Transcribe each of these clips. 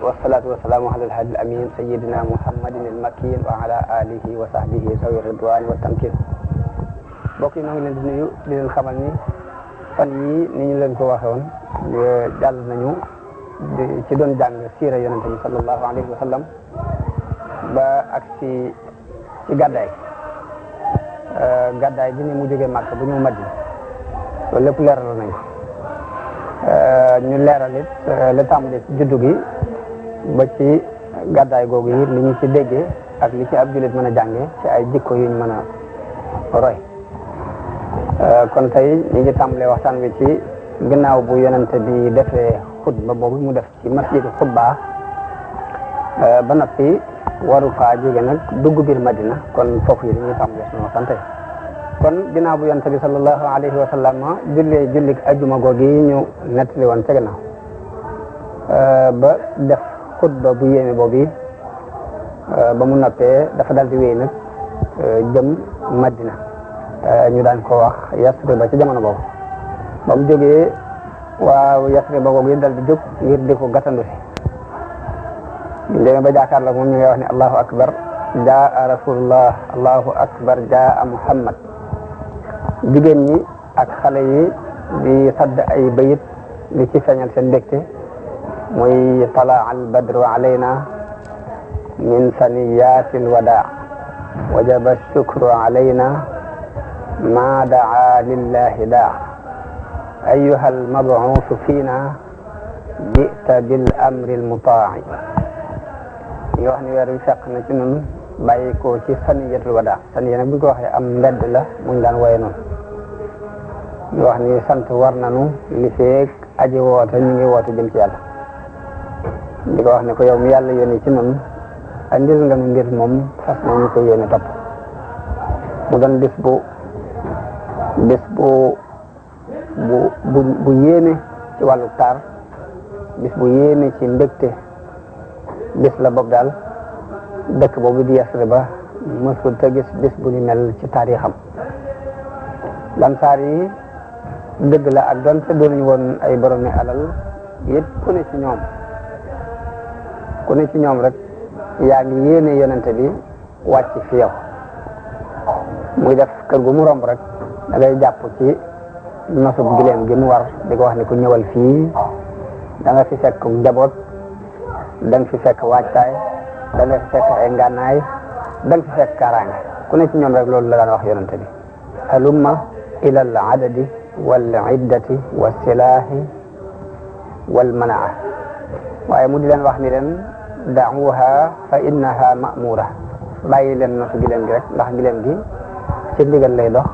والصلاة والسلام على الهادي الأمين سيدنا محمد المكين وعلى آله وصحبه ذوي الرضوان والتمكين. mbokk yi ñoo ngi leen di nuyu di leen xamal ni fan yii ni ñu leen ko waxee woon jàll nañu ci doon jàng siira yonente bi sallallahu alayhi wa sallam ba ak ci gàddaay bi ni mu jógee Makka bu ñu Madina loolu lépp leeral nañ ko ñu leeral it la tàmbalee ci juddu gi ba ci gàddaay googu yi li ñu ci déggee ak li ci ab jullit mën a jàngee ci ay jikko yuñ mën a roy kon tey ñu ngi tàmbalee waxtaan wi ci ginnaaw bu yonente bi defee xutba boobu mu def ci masjidu xutba ba noppi waru faa jóge nag dugg biir Madina kon foofu yi dañuy tàmbalee suñu waxtaan tey kon ginnaaw bu yonente bi sallallahu alayhi wa sallam jullik ajjuma googu yi ñu nettali woon ca ginnaaw ba def xutba bu yéeme boobu ba mu noppee dafa dal di wéy nag jëm Madina ñu daan ko wax Yasriba ci jamono boobu ba mu jógee waaw Yasriba googu dal di jóg ngir di ko gàttandu si ñu demee ba jaakaarloo moom ñu ngay wax ne allahu akbar jaa rasulullah allahu akbar jaa muhammad jigéen ñi ak xale yi di sadd ay bayit di ci feeñal seen mbégte muy talaa al badru alayna min saniyatil wadaa wajaba shukru alayna ma daa lillahi daa ayuha almabuusu fiina jita bil amri almutaa'i ñi wax ni weer wi fekk na ci nun bàyyi ko ci saniyatul wadaa saniya nag bi ko waxee am mbedd la muñ daan woye noonu ñu wax ni sant war nanu li feek aji woote ñu ngi woote jëm ci yàlla di ko wax ne ko yow mi yàlla yónni ci nun andil nga nu mbir moom fas nañu ko yéene topp mu doon bis bu yéeme ci wàllu taar bis bu yéeme ci mbégte bis la boobu daal dëkk boobu di Yasriba mësul te gis bis bu ni mel ci taarixam lansaar yi dëgg la ak doon te doonuñu woon ay boromi alal yëpp ku ne ci ñoom rek yaa ngi yéene yonente bi wàcc fi yow muy def kër gu mu romb rek da ngay jàpp ci nosub gileem gi mu war di ko wax ni ku ñëwal fii da nga fi fekk njaboot da nga fi fekk waajtaay da nga fi fekk ay ngànnaay da nga fi fekk kaaraange ku ne ci ñoom rek loolu la daan wax yonente bi halumma ila al adadi wal iddati wa silaahi wal manaa waaye mu di leen wax ni leen da'uha fa innaha ma'mura bàyyi leen nosu gileem gi rek ndax gileem gi ci ndigal lay dox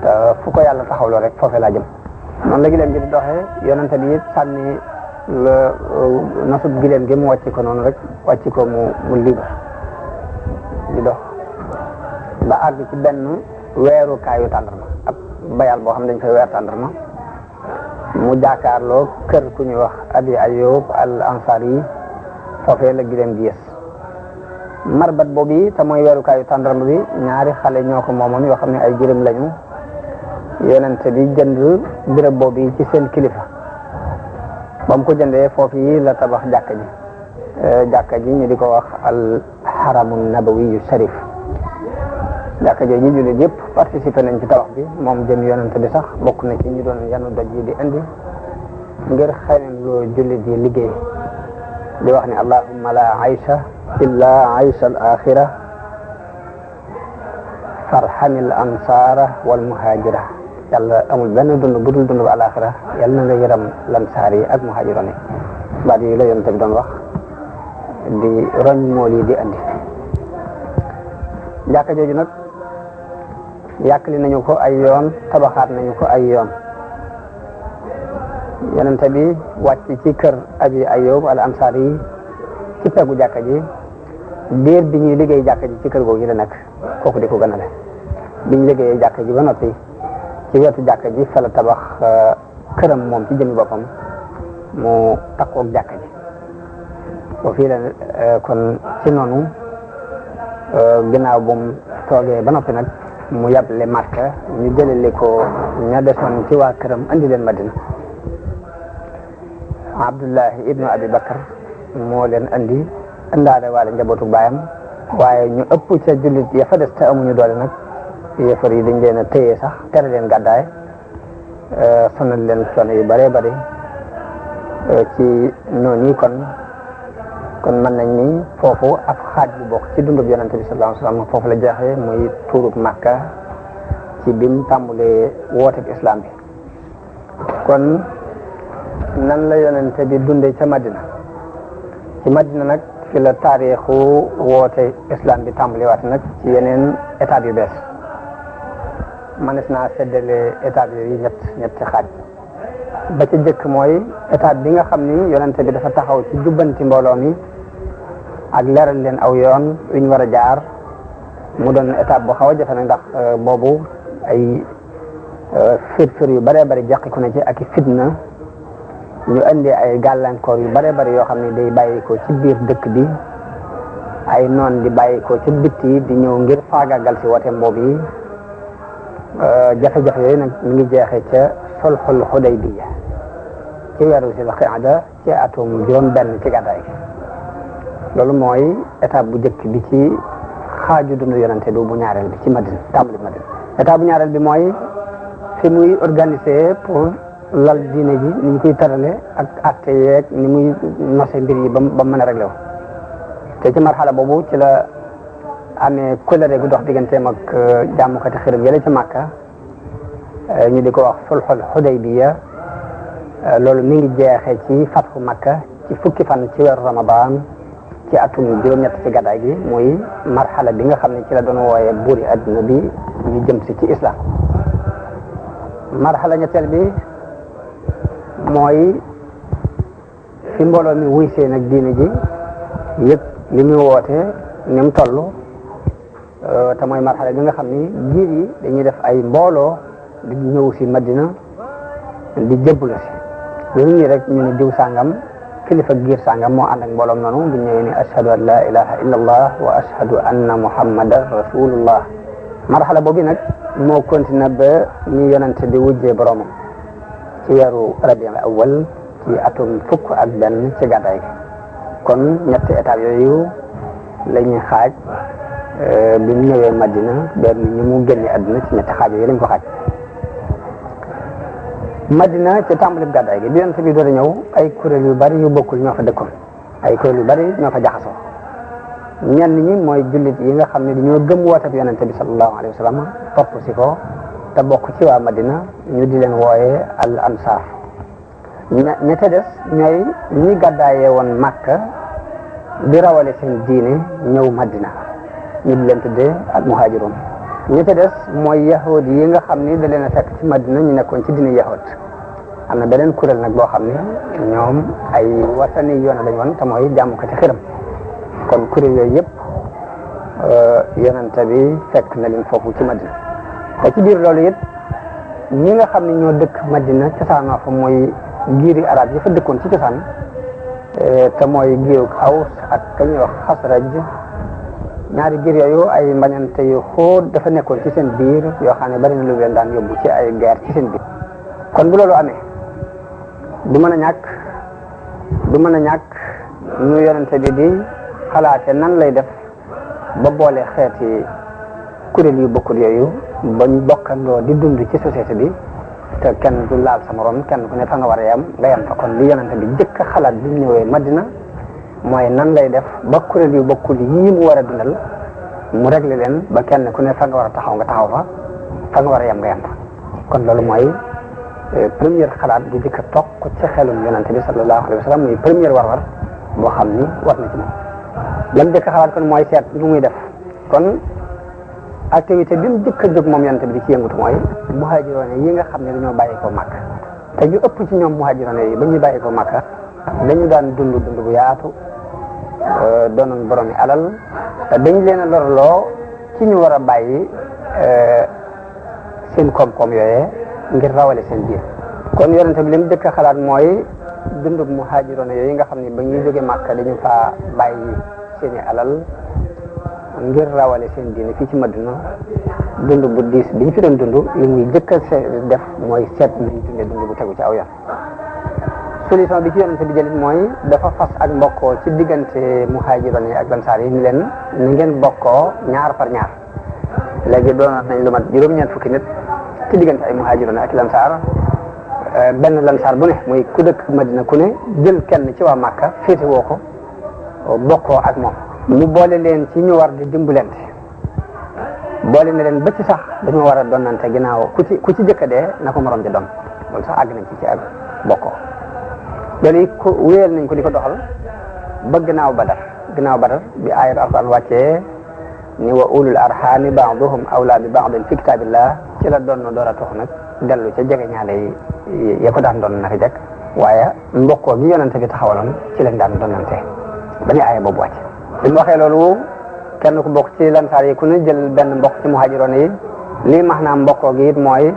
te fu ko yàlla taxawloo rek foofee laa jëm noonu la gileem gi di doxee yonente bi it sànni nosu gileem gi mu wàcc ko noonu rek wàcc ko mu libre di dox ba àgg ci benn weeru kaayu tàndarma ab bayal boo xam ne dañ fay weer tàndarma mu jaakaarloo kër ku ñuy wax Abi Ayyub al Ansari yi foofee la gileem gi yées marbat boobu te mooy weerukaayu tàndarma bi ñaari xale ñoo ko moomoon yoo xam ne ay jërëm lañu yonente bi jënd béréb boobu ci seen kilifa ba mu ko jëndee foofu yi la tabax jàkka ji ñu di ko wax al haramu nabawi yu sharif jàkka ji ñu jullit yëpp participé nañ ci tabax bi moom jëm yonente bi sax bokk na ci ñu doon yanu doj yi di indi ngir xëynam loo jullit yi liggéey di wax ne allahumma la aysha illa aysha al axira farhamil ansara wal muhajira yàlla amul benn dund bu dul dund bu alaxira yàlla na nga yëram lansaar yi ak muhajiroon yi baat yi la yonente bi doon wax di roñ mool yi di andi jàkka jooju nag yàkkali nañu ko ay yoon tabaxaat nañu ko ay yoon yonente bi wàcc ci kër Abi Ayyub al Ansari yi ci peggu jàkka ji diir bi ñuy liggéey jàkka ji ci kër googu yi la nekk kooku di ko gënale bi ñu liggéeyee jàkka ji ba noppi ci wetu jàkka ji fa la tabax këram moom ci jëmmi boppam mu takkoog jàkka ji boo fii la kon ci noonu ginnaaw bu mu toogee ba noppi nag mu yable Makka ñu jëleli ko ña desoon ci waa këram andi leen Madina Abdullahi ibnu Abi Bakar moo leen andi indaale waale njabootu baayam waaye ñu ëpp ca jullit ya fa des te amuñu doole nag yéefar yi dañ leen a téye sax tere leen gàddaay sonal leen coono yu bëree bëri ci noonu kon mën nañ ni foofu ab xaaj bu bokk ci dundub yonente bi sallallahu alayhi wasallam foofu la jeexee muy tuurub Makka ci bim tàmbulee wooteeb islam bi kon nan la yonente bi dundee ca Madina ci Madina nag fi la taarixu woote islam bi tàmbali waat nag ci yeneen étape yu bees manes naa seddale étape yooyu ñetti xaaj ba ci jëkk mooy étape bi nga xam ni yonente bi dafa taxaw ci jubbanti mbooloo mi ak leeral leen aw yoon wi ñu war a jaar mu doon étape boo xaw a jafe nag ndax boobu ay firfir yu bëree bëri jàqiku na ci ak i fitna ñu indi ay gàllankoor yu bëree bëri yoo xam ne day bàyyi ko ci biir dëkk bi ay noon di bàyyi ko ci bitti di ñëw ngir faagaagal si wooteem boobu yi jafe-jafe yooyu nag mi ngi jeexee ca sulhul Hudaybiya ci weeru Zul Qa'da ci atum juróom-benn ci gàddaay gi loolu mooy étape bu njëkk bi ci xaaju dundu yonente bi bu ñaareel bi ci Madina tàmbali Madina étape bu ñaareel bi mooy fi muy organiser pour lal diine ji ni ñu koy tërale ak acte yeeg ni muy nose mbir yi ba mën a réglé wu te ci marxala boobu ci la amee kóllëre gu dox digganteem ak jàmmukati xiram yële ci Makka ñu di ko wax sulhul Hudaybiya loolu mi ngi jeexee ci fathu Makka ci fukki fan ci weeru Ramadan ci atum juróom-ñett ci gàddaay gi muy marxala bi nga xam ne ci la doon wooyee buuri adduna bi ñu jëm si ci islam marxala ñetteel bi mooy fi mbooloo mi wuy see nag diine ji yëpp li muy woote ni mu toll te mooy marxala bi nga xam ni giir yi dañuy def ay mbooloo di ñëw si Madina di jëbblu si lu ñi rek ñu ne diw sàngam kilifa giir sàngam moo ànd ak mbooloom noonu bu ñëwee ni ashhadu an la ilaha illa allah wa ashhadu anna muhammadan rasulullah marxala boobu nag moo continué ba ñu yonente bi wujjee boromam ci weeru rabiul awwal ci atum fukk ak benn ci gàddaay gi kon ñetti étape yooyu la ñuy xaaj bi mu ñëwee Madina benn ni mu génne àdduna ci ñetti xaaj yooyu lañ ko xaaj Madina ci tàmbali gàddaay gi bi yonent bi doon ñëw ay kuréel yu bari yu bokkul ñoo fa dëkkoon ay kuréel yu bari ñoo fa jaxasoo ñenn ñi mooy jullit yi nga xam ne dañoo gëm woote bi yonent bi sallallahu alayhi wa sallam topp si ko te bokk ci waa Madina ñu di leen wooyee al ansar ña ca des ñooy ñi gàddaayee woon Makka di rawale seen diine ñëw Madina ñu di leen tuddee al muhajirun ña ca des mooy yahud yi nga xam ni da leen a fekk ci Madina ñu nekkoon ci diine yahud am na beneen kuréel nag boo xam ne ñoom ay wasani yoon lañ woon te mooy jàmmukati xiram kon kuréel yooyu yëpp yonente bi fekk na leen foofu ci Madina te ci biir loolu it ñi nga xam ne ñoo dëkk Madina cosaanoo fa mooy giiri arab yi fa dëkkoon ci cosaan te mooy giirug Aws ak ka ñuy wax Xasraj ñaari giir yooyu ay mbañante yu xóot dafa nekkoon ci seen biir yoo xam ne bari na lu leen daan yóbbu ci ay guerre ci seen biir kon bu loolu amee du mën a ñàkk ñu yonente bi di xalaate nan lay def ba boole xeeti kuréel yu bokkul yooyu bañ bokkandoo di dund ci société bi te kenn du laal sa morom kenn ku ne fa nga war a yam nga yam fa kon li yonente bi jëkk a xalaat bi ñëwee Madina mooy nan lay def ba kuréel yu bokkul yii mu war a dundal mu réglé leen ba kenn ku ne fa nga war a taxaw nga taxaw fa nga war a yam nga yam fa kon loolu mooy première xalaat bu jëkk a toog ci xelum yonente bi sallallahu alayhi wa sallam muy première war-war boo xam ni war na ci moom lam jëkk a xalaat kon mooy seet lu muy def kon activité bi mu jëkk a jóg moom yonente bi di ci yëngutu mooy muhaajiroone yi nga xam ne dañoo bàyyi ko Makka te ñu ëpp ci ñoom muhaajiroone yi ba ñuy bàyyi ko Makka dañu daan dund bu yaatu doonoon borom yi alal te dañ leen a lorloo ci ñu war a bàyyi seen koom-koom yooyee ngir rawale seen biir kon yonente bi li mu jëkk a xalaat mooy dundub muhaajiroon yooyu nga xam ne ba ñuy jóge Màkka dañu faa bàyyi seeni alal ngir rawale seen diine fii ci Madina dund bu diis bi ñu fi doon dund li muy jëkk a def mooy seet nañ dundee dund bu tegu ci aw yoon solution bi ci yonente bi jëlit mooy dafa fas ak mbokkoo ci diggante muhaajiroon yi ak lansaar yi ni leen ni ngeen bokkoo ñaar par ñaar léegi doon nañ lu mat juróom-ñeent fukki nit ci diggante ay muhaajiroon ak lansaar benn lansaar bu ne muy ku dëkk Madina ku ne jël kenn ci waa Màkka féete woo ko bokkoo ak moom mu boole leen ci ñu war di dimbalante boole na leen ba ci sax dañoo war a donnante ginnaaw ku ci jëkka dee na ko morom ja doon loolu sax àgg nañ ci ak bokkoo loolu it ko wéyal nañ ko di ko doxal ba ginnaaw Badar bi aayat Alxuraan wàccee ni wa ulul arhami ba'duhum awla bi ba'din fi kitaabillah ci la doon door a tox nag dellu ca jege ñaale yi ya ko daan doon naka jekk waaye mbokkoo gi yonente bi taxawaloon ci lañ daan donnante ba ñu aaya boobu wàcc bi mu waxee loolu kenn ku bokk ci lansaar yi ku ne jël benn mbokk ci muhaajiroon yi lii maanaam mbokkoo gi it mooy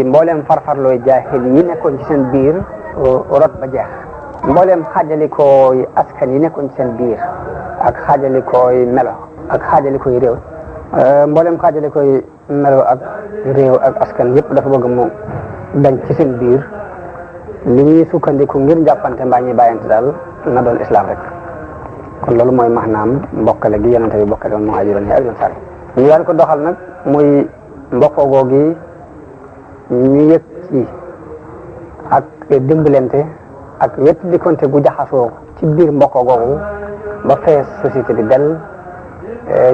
mbooleem farfarlooy jaahil yi nekkoon ci seen biir rot ba jeex mbooleem xaajalikooy askan yi nekkoon ci seen biir ak xaajalikooy melo ak xaajalikooy réew mbooleem xaajalikooy melo ak réew ak askan yëpp dafa bëgg mu dañ ci seen biir li ñuy sukkandiku ngir njàppante mbaa ñuy bàyyante daal na doon islam rek kon loolu mooy maanaam mbokkale gi yonente bi bokkale woon muhaajiroon yi ak lansaar yi ñu daan ko doxal nag muy mbokkoo googi ñu yëg ci ak dimbalante ak wet di konte gu jaxasoo ci biir mbokkoo googu ba fees société bi del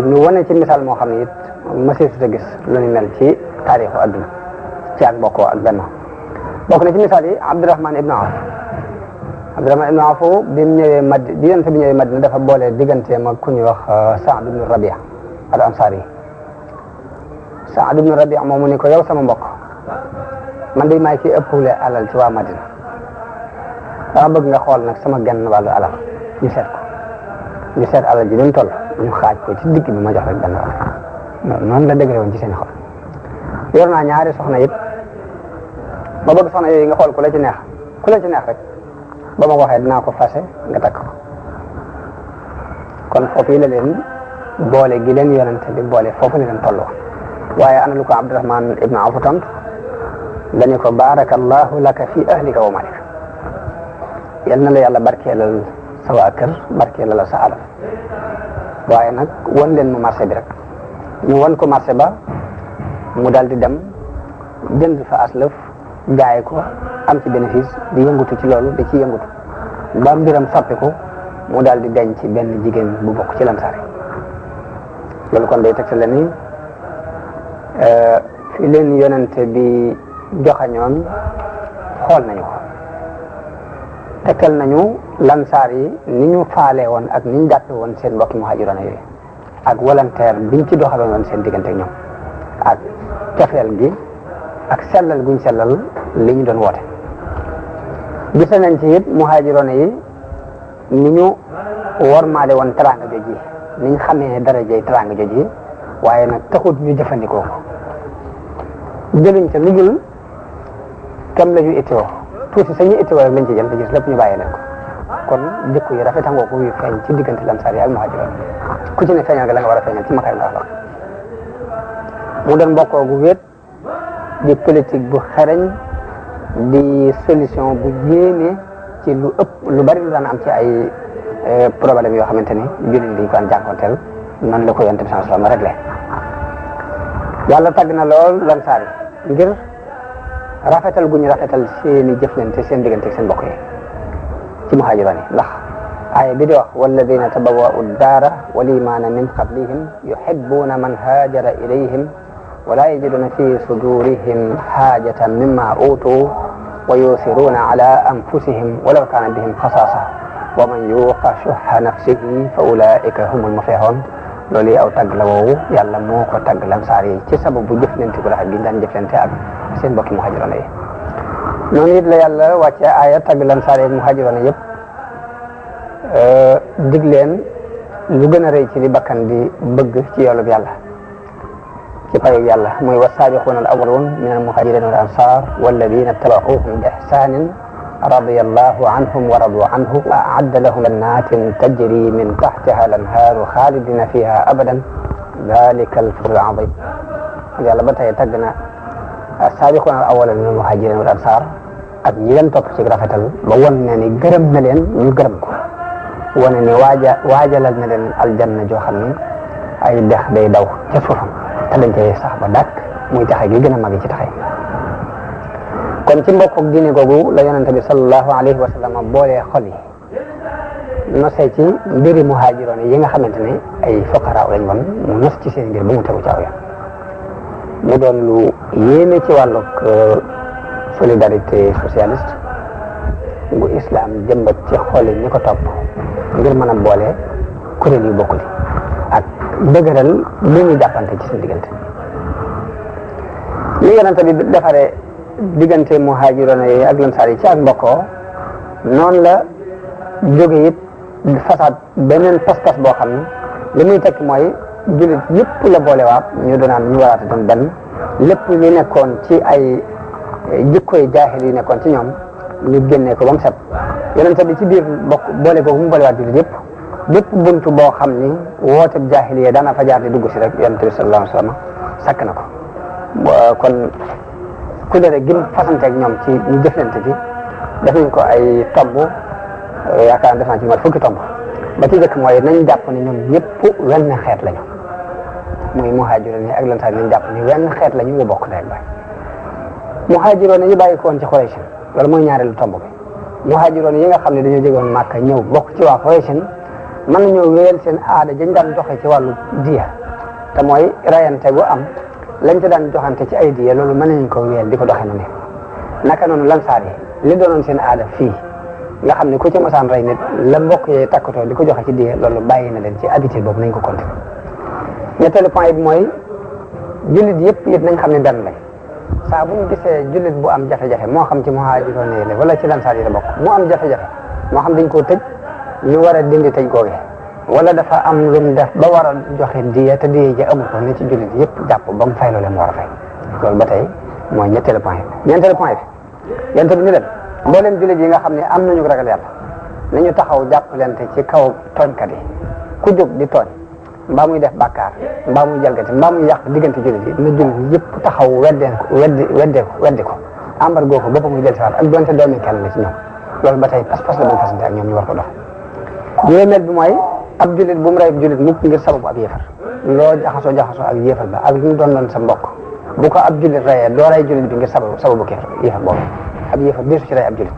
ñu wane ci misaal moo xam ne it mësee su ta gis lu ñu mel ci taarixu adduna ci ak mbokkoo ak benn bokk na ci misaal yi Abdurahman ibn Awf bi mu ñëwee bi yonente bi ñëwee Madina dafa boole digganteem ak ku ñuy wax Saad ibn Rabia al Ansari Saad ibn Rabia moomu ni ko yow sama mbokk man de maay ki ëppule alal ci waa Madina dama bëgg nga xool nag sama genn wàllu alal ñu seet alal ji duñ toll ñu xaaj ko ci digg bi ma jox rek benn wàll noonu la dëgëre woon ci seen xol yor naa ñaari soxna it ma bëgg soxna yooyu nga xool ku la ci neex rek ba ma waxee dinaa ko fase nga takk ko kon foofu yi la leen boole gi leen yonente bi boole foofu la leen tolloo waaye ana lu ko Abdurahman ibn Awf tontu dañu ko barakallahu laka fi ahlika wa malik yal na la yàlla barkeelal sa waa kër barkeelal sa alal waaye nag wan leen mu marché bi rek ñu wan ko marché ba mu daal di dem jënd fa aslëf jaay ko am ci bénéfice di yëngutu ci loolu di ci yëngutu ba mbiram soppi ko mu daal di denc ci benn jigéen bu bokk ci lansaar loolu kon day teg sa leen ni fi leen yonente bi joxañoon xool nañu ko tekkal nañu lansaar yi ni ñu faale woon ak ni ñu jàppe woon seen mbokki muhaajiroon yooyu ak volontaire biñ ci doxaloon woon seen diggante ak ñoom ak cofeel gi ak sellal guñ sellal li ñu doon woote gis nañ ci it muhaajiroon yi ni ñu wormaale woon teraanga jooji ni ñu xamee darajey teraanga jooji waaye nag taxut ñu jëfandikoo ko jëluñ ca lu dul kam la ñu itteewoo tuuti sañu itteewoo rek lañ ci jël te gis lépp ñu bàyyi leen ko kon jikko yi rafetangoo ko yu feeñ ci diggante lansaar yi ak muhaajiroon ku ci ne feeñal nga la nga war a feeñal ci makarim axlaaq mu doon mbokkoo gu wéet di politique bu xereñ di solution bu yéeme ci lu bari lu daan am ci ay problème yoo xamante ni jullit dañ ko daan jànkonteel noonu la ko yonent bi sallallahu alayhi wasallam réglé yàlla tàgg na lool lansaar yi ngir rafetal gu ñu rafetal seeni jëflante seen diggante ak seen mbokk yi ci muhaajiroon yi ndax aaya bi di wax walladina tabawwa'u daara wal imaana min qablihim yuhibbuuna man haajara ilayhim wala yajiduna fi sudurihim haajatan mimma uutuu wa yusiruuna ala anfusihim walaw kaana bihim xasaasa wa man yuuqa shuhha nafsihi fa ulaa'ika humul muflihuun loolu yi aw tagg la woowu yàlla moo ko tagg lansaar yi ci sababu jëflante gu rafet gi ñu daan jëflante ak seen mbokki muhaajiroon yi noonu it la yàlla wàcce aaya tagg lansaar yi muhaajiroon yëpp dig leen lu gën a rëy ci li bakkan di bëgg ci yoolub yàlla ci payu yàlla mooy wasaabiquuna al awwaluun min al muhaajiriina wal ansaar walladina tabauhum bi ihsaanin radiyallahu anhum wa radu anhu wa a'adda lahum jannatin tajri min tahtiha al anhaaru xaalidina fiha abadan dalika al fawzul azim yàlla ba tey tagg na asaabiquuna al awwaluuna min al muhaajiriina wal ansaar ak ñi leen topp ci rafetal ba won ne ni gërëm na leen ñu gërëm ko wane ni waajalal na leen aljanna joo xam ni ay dex day daw ca suufam te dañ cay sax ba dàkk muy taxe gi gën a màgg ci taxe kon ci mbokk ak diine googu la yonente bi sallallahu alayhi wa sallam boolee xol yi nosee ci mbiri muhaajiroon yi nga xamante ne ay fuqara lañ woon mu nos ci seen mbir ba mu tegu ci aw yoon mu doon lu yéeme ci wàllug solidarité socialiste bu islam jëmbat ci xol yi ñi ko topp ngir mën a boole kuréel yu bokkul ak dëgëral lu ñu jàppante ci seen diggante li yonente bi defaree diggante muhaajiroon yi ak lansaar yi ci ak mbokkoo noonu la jóge it façade beneen pas-pas boo xam ne li muy tekki mooy jullit yëpp la boolewaat ñu doonaan ñu waraate doon benn lépp lu nekkoon ci ay jikkoy jaahil yu nekkoon ci ñoom ñu génnee ko ba mu set yonente bi ci biir bokk boole googu mu boolewaat jullit yëpp bépp buntu boo xam ni woote jaahiliya daana fa jaar di dugg si rek yonente bi sallallahu alayhi wa sallam sakk na ko kon ku dere gim fasanteeg ñoom ci ñu jëflante ci def nañ ko ay tomb yaakaar def naa ci mat fukki tomb ba ci jëkk mooy nañ jàpp ne ñoom ñëpp wenn xeet lañu muy muhaajiroon yi ak lansaar nañ jàpp ni wenn xeet lañu ñu bokk ndey baay muhaajiroon yi bàyyi ko woon ci Quraysh loolu mooy ñaareelu tomb bi muhaajiroon yi nga xam ne dañoo jógoon Màkka ñëw bokk ci waa Quraysh mën nañoo wéyal seen aada dañ daan joxe ci wàllu diya te mooy rayante gu am lañ ca daan joxante ci ay diya loolu mën nañ ko wéyal di ko doxee noonu naka noonu lansaar yi li doonoon seen aada fii nga xam ne ku ci mosaan rey nit la mbokk yee takkatoo di ko joxe ci diya loolu bàyyi na leen ci habitude boobu nañ ko continuer ñetteelu point bi mooy jullit yëpp it nañ xam ne benn lañ saa bu ñu gisee jullit bu am jafe-jafe moo xam ci muhaajiroon yi la wala ci lansaar yi la bokk mu am jafe-jafe moo xam dañ koo tëj ñu war a dindi tëj googe wala dafa am lu mu def ba war a joxe diya te diya ji amul ko ne ci jullit yëpp jàpp ba mu fay loolee mu war a fay loolu ba tey mooy ñetteelu point bi ñeenteelu point bi yente bi ni leen mboolem jullit yi nga xam ne am nañu ragal yàlla nañu taxaw jàppalante ci kaw tooñkat yi ku jóg di tooñ mbaa muy def bàkkaar mbaa muy jalgati mbaa muy yàq diggante jullit yi na jullit yëpp taxaw weddi ko embargo ko boppam muy del siwaat ak doonte doomi kenn la ci ñoom loolu ba tey pas-pas la buñ fasante ak ñoom ñu war ko dox juróomeel bi mooy ab jullit bu mu rey jullit mukk ngir sababu ab yéefar loo jaxasoo ak yéefar ba ak ñu doon sa mbokk bu ko ab jullit reyee doo rey jullit bi ngir sababu yéefar boobu ab yéefar deesu ci rey ab jullit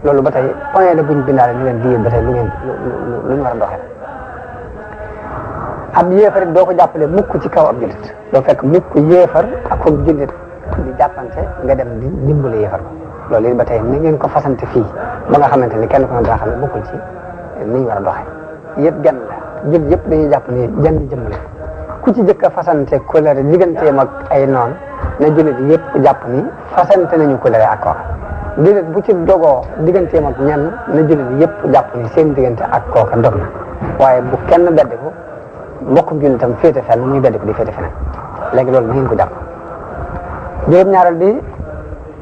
loolu ba tey point la buñ bindaale ni leen di ba tey lu ñu war a doxee ab yéefar doo ko jàppale mukk ci kaw ab jullit doo fekk mukk yéefar ak ko jullit di jàppante nga dem di dimbale yéefar ba loolu it ba tey ni ngeen ko fasante fii ba nga xamante ni kenn ko daa xam ne bokkul ci ni ñu war a doxee yëpp gan la jullit yëpp dañuy jàpp ni jenn jëmmale ku ci jëkk a fasante colère digganteem ak ay noon na jullit yëpp jàpp ni fasante nañu colère ak kooka jullit bu ci dogoo digganteem ak ñenn na jullit yëpp jàpp ni seen diggante ak kooka dog na waaye bu kenn beddi ko mbokkum jullitam féete fenn muy beddi ko di féete feneen léegi loolu na ngeen ko jàpp juróom-ñaareel bi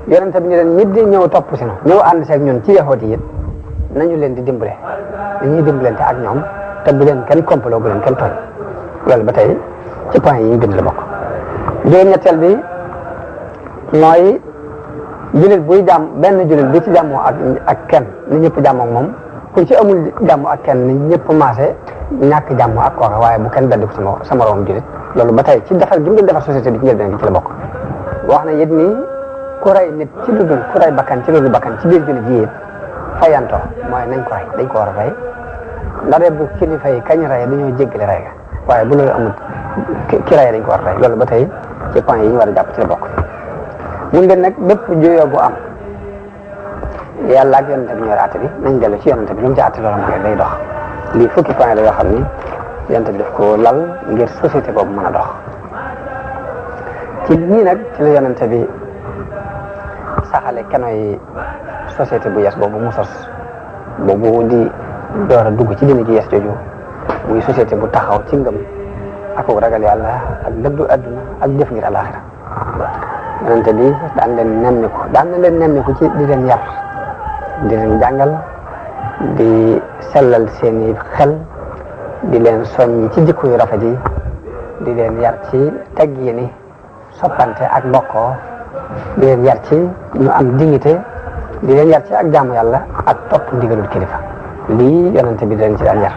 yonente bi ñu leen ñi di ñëw topp si na ñëw ànd seeg ñun ci yahoot yi it nañu leen di dimbale dañuy dimbalante ak ñoom te bu leen kenn complot bu leen kenn tooñ loolu ba tey ci point yi ñu bind la bokk juróom-ñetteel bi mooy jullit buy jàmm benn jullit bi ci jàmmoo ak kenn ni ñëpp jàmmoo ak moom ku ci amul jàmm ak kenn ni ñëpp maase ñàkk jàmm ak kooka waaye bu kenn beddi ko sa moroom jullit loolu ba tey ci defar gi mu doon defar société bi ci njëlbeen gi ci la bokk wax na it ni ku rey nit ci lu dul ku rey bakkan ci lu dul bakkan ci biir jullit yi it fayanto mooy nañ ko rey dañ ko war a rey ndare bu kilifa yi kañ rey dañoo jéggale rey ga waaye bu loolu amul ki rey dañ ko war a rey loolu ba tey ci point yi ñu war a jàpp ci la bokk mun leen nag bépp juyoo bu am yàlla ak yonente bi ñooy àtte bi nañ dellu ci yonente bi lu mu ci àtte loolu mooy day dox lii fukki point la yoo xam ni yonente bi daf ko lal ngir société boobu mën a dox ci nii nag ci la yonente bi saxale kenoy société bu yes boobu mu sos boobu di door a dugg ci dina ji yes jooju muy société bu taxaw ci ngëm ak ragal yàlla ak dëddu adduna ak jëf ngir alaxira yonente bi daan na leen nemmiku ci di leen yar di leen jàngal di sellal seeni xel di leen soññ ci jikko yu rafet yi di leen yar ci teggini soppante ak mbokkoo di leen yar ci ñu am dignité di leen yar ci ak jaamu yàlla ak topp ndigalul kilifa lii yonente bi di leen ci daan yar.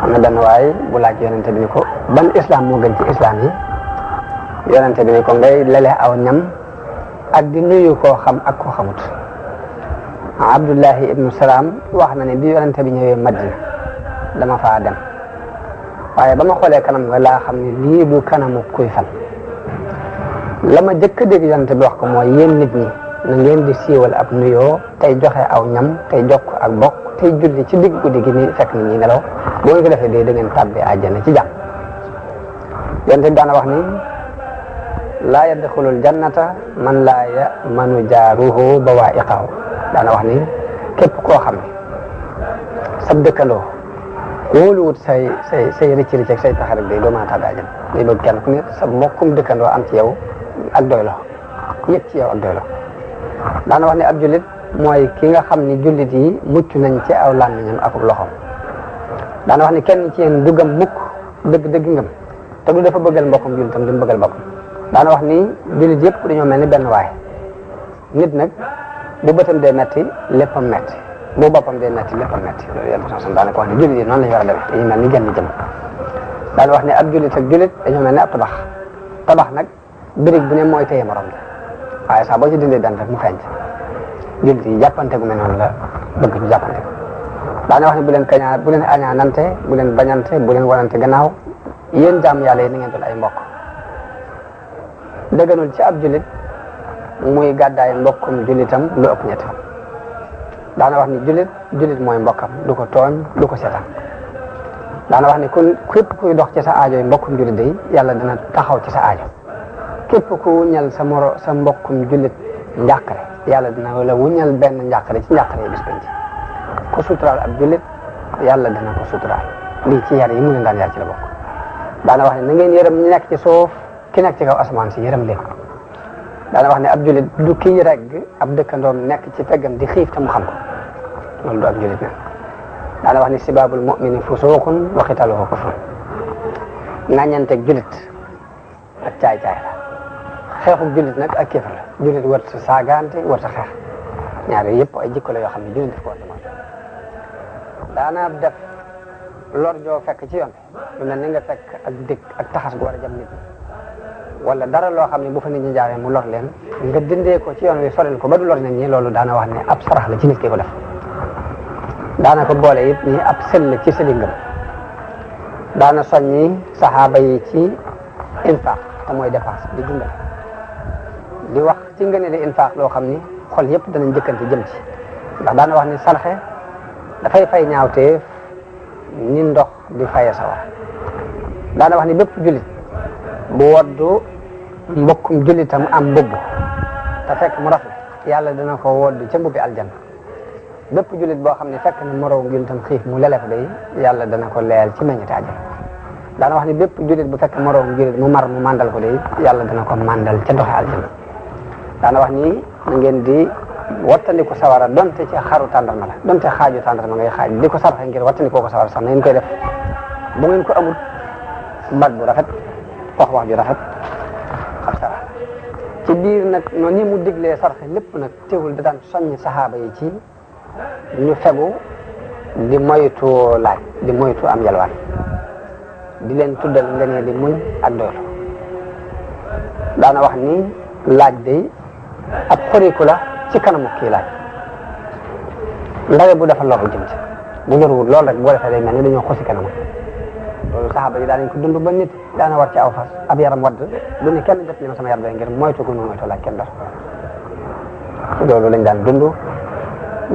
am na benn waay bu laaj yonente bi ni ko ban islam moo gën ci islam yi yonente bi ni ko ngay lele aw ñam ak di nuyu koo xam ak koo xamut. Abdullahi ibnu Salaam wax na ne bi yonente bi ñëwee Madina dama faa dem waaye ba ma xoolee kanam nga laa xam ne lii du kanamu kuy fan la ma jëkk a dégg yonente bi wax ko mooy yéen nit ñi na ngeen di siiwal ab nuyoo tey joxe aw ñam tey jokk ak bokk tey julli ci digg guddi gi ni fekk nit ñi nelaw boo ngeen ko defee dee da ngeen tàbbi àjjana ci jàmm. yonente bi daana wax ni laa yadxulul jannata man laa yamanu jaaruhu bawaa'iqahu daana wax ni képp koo xam ne sab dëkkandoo wóoluwut say rëcc ak say pexe rek day doo mën a tàbbi àjjana day bëgg kenn ku ne sa mbokkum dëkkandoo am ci yow ak doylo yëg ci yow ak doylo daana wax ne ab jullit mooy ki nga xam ni jullit yi mucc nañ ci aw làmmiñam ak loxoom daana wax ni kenn ci yéen du gëm mukk dëgg ngëm te du dafa bëggal mbokkum jullitam du mu bëggal boppam daana wax ni jullit yëpp dañoo mel ni benn waay nit nag bu bëtam dee metti léppam metti bu boppam dee metti léppam metti loolu yàlla sax daana ko wax ne jullit yi noonu la ñu war a demee dañuy mel ni genn jëm daana wax ne ab jullit ak jullit dañoo mel ni ab tabax nag birig bu ne mooy téye morom waaye sax boo ci dindee benn rek mu feeñ jullit yi jàppante gu mel noonu la bëgg ñu jàppante ko daana wax ne bu leen añaanante bu leen bañante bu leen wanante gannaaw yéen jaam yàlla yi na ngeen doon ay mbokk dëgganul ci ab jullit muy gàddaay mbokkum jullitam lu ëpp ñetti fan daana wax ni jullit mooy mbokkam du ko tooñ du ko seetaan daana wax ni képp kuy dox ci sa aajo yi mbokkum jullit day yàlla dina taxaw ci sa aajo képp ku wuññal sa mbokkum jullit njàqare yàlla dina la wuññal benn njàqare ci njàqare yi bis penc ku suturaal ab jullit yàlla dina ko suturaal lii ci yar yi mu leen daan yar ci la bokk daana wax ne na ngeen yërëm ñi nekk ci suuf ki nekk ci kaw asamaan si yërëm leen daana wax ne ab jullit du kii regg ab dëkkandoom nekk ci feggam di xiif te mu xam ko loolu du ab jullit nag daana wax ne sibaabul mu'mini fusuuqun wa qitaaluhu kufrun ŋàññanteeg jullit ak caay-caay la xeexu jullit nag ak kéefar la jullit war sa saagaante war sa xeex ñaar yooyu yëpp ay jikko la yoo xam ne jullit daf ko war a moytu daana def lor joo fekk ci yoon lu mel ni nga fekk ak dëkk ak taxas gu war a jam nit ñi wala dara loo xam ne bu fa nit ñi jaaree mu lor leen nga dindee ko ci yoon wi soril ko ba du lor nit ñi loolu daana wax ne ab sarax la ci nit ki ko def daana ko boole it ni ab sëll ci sëli ngëm daana soññi saxaaba yi ci infaq te mooy dépense di dundal di wax ci ngëneeli infaq loo xam ni xol yëpp danañ jëkkante jëm ci ndax daana wax ni sarxe dafay fay ñaawteef ni ndox di faye sawar daana wax ni bépp jullit bu woddu mbokkum jullitam am mbubb te fekk mu rafet yàlla dana ko wodd ca mbubbi aljanna bépp jullit boo xam ne fekk na moroom jullitam xiif mu lele ko day yàlla dana ko leel ci meññite àjjana daana wax ni bépp jullit bu fekk moroom jullit mu mar mu màndal ko day yàlla dana ko màndal ca ndoxe aljanna daana wax ni na ngeen di wattandiku sawara donte ci xaru tàndarma la donte xaaju tàndarma ngay xaaj di ko sarxe ngir wattandikoo ko sawara sax na ngeen koy def bu ngeen ko amul baat bu rafet wax ju rafet ab sarax ci biir nag noonu ni mu diglee sarxe lépp nag teewul da daan soññ saxaaba yi ci ñu fegu di moytu laaj di moytu am yalwaan di leen tuddal nga ne di muñ ak doylu daana wax ni laaj day ab xoriku la ci kanamu kii laaj ndawe bu dafa loru jëm ci bu loruwul loolu rek boo defee day mel ni dañoo xosi kanamu loolu saxaaba yi daanañ ko dund ba nit daana war ci aw fas ab yaram wadd du ne kenn jot li ma sama yar ngir moytu ko nu moytu laaj kenn dara loolu lañ daan dund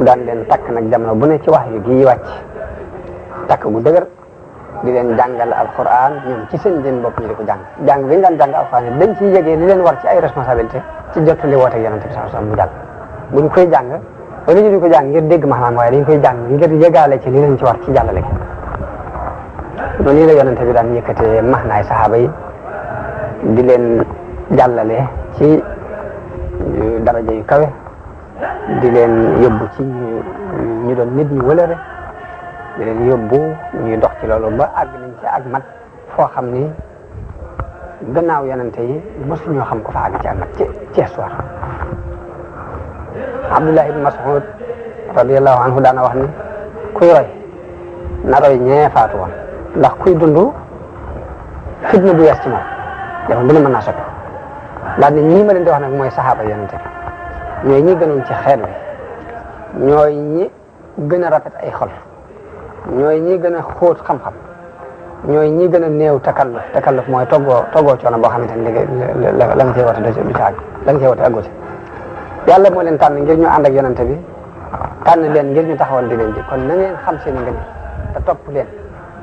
daan leen takk nag jamono bu ne ci wax yu gi wàcc takk gu dëgër di leen jàngal alquran ñoom ci seen jën bopp ñu di ko jàng bi ñu daan jàng alquran yi dañ ciy yëgee li leen war ci ay responsabilité ci jottali woote yonente bi sallallahu alayhi wasallam mu jàll buñ koy jàng wala ñu di ko jàng ngir dégg maanaam waaye dañ koy jàng ngir yëgaale ci li leen ci war ci jàllale gi noonu la yonente bi daan yëkkatee maxnaay saxaaba yi di leen jàllale ci daraja yu kawe di leen yóbbu ci ñu doon nit ñu wëlëre di leen yóbbu ñuy dox ci loolu ba àgg nañ ci ak mat foo xam ni gannaaw yonente yi mosuñoo xam ko fa àgg ci ak mat ci histoire Abdullah ibn Mas'ud radiyallahu anhu daana wax ni kuy roy na roy ñee faatu woon ndax kuy dund fitna bu yees ci moom yow bu ne mën naa soppi daal ni ñii ma leen di wax nag mooy saxaaba yonente bi ñooy ñi gënoon ci xeet wi ñooy ñi gën a rafet ay xol ñooy ñi gën a xóot xam-xam ñooy ñi gën a néew takalluf mooy toggoo coono boo xamante ni la nga cee woote du ci àgg la nga cee woote àggu ci yàlla moo leen tànn ngir ñu ànd ak yonente bi tànn leen ngir ñu taxawal di leen ji kon na ngeen xam seen i ngëneel te topp leen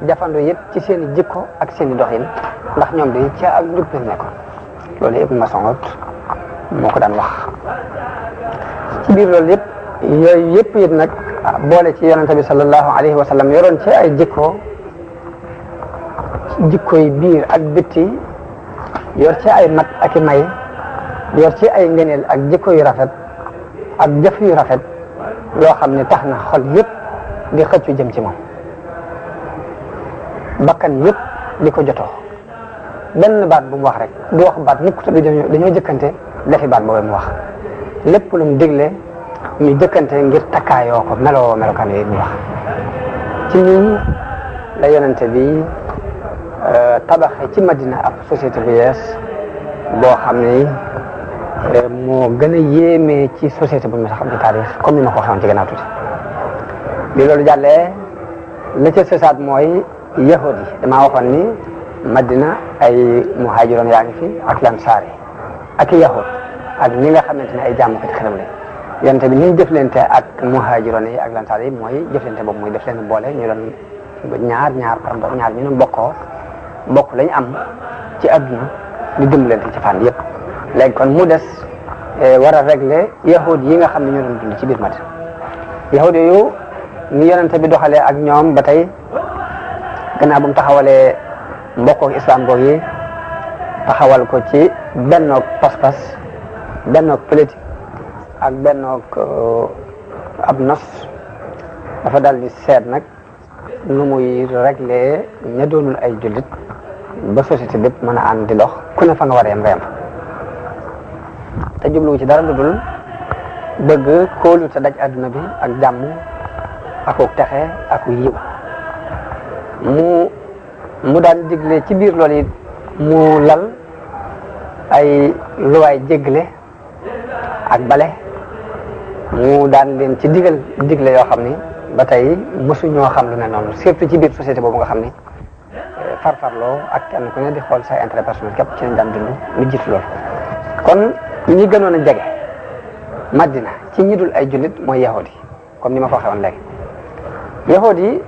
jafandoo yëpp ci seen i jikko ak seen i doxin ndax ñoom de ca ak njub lañ nekkoon loolu Ibn Mas'ud moo ko daan wax ci biir loolu yëpp yooyu yëpp it nag boole ci yonente bi sallallahu alayhi wa sallam yoroon ci ay jikkoy biir ak bitti yor ci ay mat ak i may yor ci ay ngëneel ak jikko yu rafet ak jëf yu rafet loo xam ne tax na xol yëpp di xëccu jëm ci moom bakkan yëpp di ko jotoo benn baat bu mu wax rek du wax baat mukk te dañoo jëkkante defi baat boobu mu wax lépp lu mu digle ñu jëkkante ngir takkaayoo ko melokaan yooyu mu wax ci nii la yonente bi tabaxe ci Madina ab société bu yees boo xam ne moo gën a yéeme ci société bu ñu xam ci taarix comme ni ma ko waxoon ci gannaaw tuuti bi loolu jàllee la ca sësaat mooy yahudi yi damaa waxoon ni Madina ay muhaajiroon yaa ngi fi ak lansaari ak yahud ak ñi nga xamante ne ay jàmmkat xelam lañ yonente bi ni ñu jëflante ak muhaajiroon yi ak lansaari yi mooy jëflante boobu mooy def leen boole ñu doon ñaar ñu doon bokk lañ am ci adduna di dimbalante ci fànn yëpp léegi kon mu des war a régler yahud yi nga xam ne ñoo doon dund ci biir Madina yahud yooyu ni yonente bi doxalee ak ñoom ba tey gannaaw bu mu taxawalee mbokkook islam goog yi taxawal ko ci bennoog pas-pas bennoog politique ak bennoog ab nos dafa dal di seet nag nu muy régler ña doonul ay jullit ba société bépp mën a ànd di dox ku ne fa nga war a yem nga yem te jubluwu ci dara lu dul bëgg kóolu te daj adduna bi ak jàmm akuk texe aku yiw mu daan digle ci biir loolu it mu lal ay luwaay jégle ak bale mu daan leen ci digle yoo xam ni ba tey mësuñoo xam lu ne noonu surtout ci biir société boobu nga xam ni farfarloo ak kenn ku ne di xool say intérêt personnel képp ci lañ daan dund lu jiitu loolu kon ñi gënoon a jege Madina ci ñi dul ay jullit mooy yahudi comme ni ma ko waxee woon léegi yahudi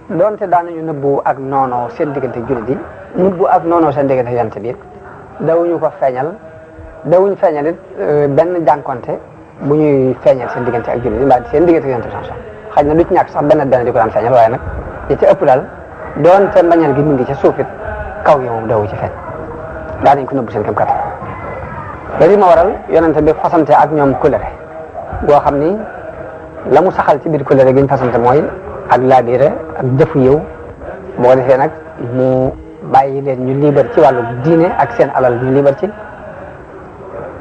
doonte daanañu nëbbu ak noonoo seen diggante jullit yi nëbbu ak noonoo seen diggante yonent bi dawuñu ko feeñal dawuñ feeñal it benn jànkonte bu ñuy feeñal seen diggante ak jullit yi mbaa seen diggante yonent bi xaj na du ci ñàkk sax benn di ko daan feeñal waaye nag li ci ëpp daal doonte mbañal gi mu ngi ca suufit kaw yi moom dawu ci feeñ daanañ ko nëbbu seen kem kattan loolu ma waral yonent bi fasante ak ñoom kóllëre boo xam ni la mu saxal ci biir kóllëre gi ñu fasante mooy ak laabire ak jëfu yiw boo ko defee nag mu bàyyi leen ñu liibar ci wàllu diine ak seen alal ñu liibar ci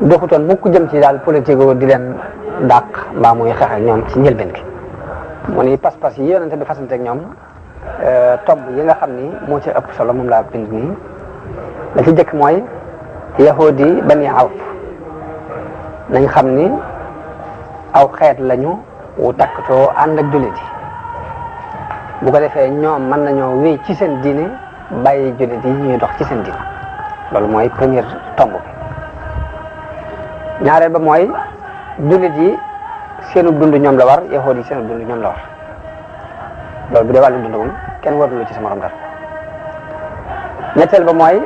doxutoon mukk jëm ci daal politique di leen dàq mbaa muy xeex ak ñoom ci njëlbeen gi mu ni pas-pas yi yonente bi fasante ak ñoom tomb yi nga xam ni moo ci ëpp solo moom laa bind nii la ci jëkk mooy yahudi bani awf nañ xam ni aw xeet lañu wu takkatoo ànd ak jullit yi bu ko defee ñoom mën nañoo wéy ci seen diine bàyyi jullit yi ñuy dox ci seen diine loolu mooy première tomb bi ñaareel ba mooy jullit yi seenu dund ñoom la war yahudi yi seenu dund ñoom la war loolu bu dee wàllu dund moom kenn warulu ci sa morom dara ñetteel ba mooy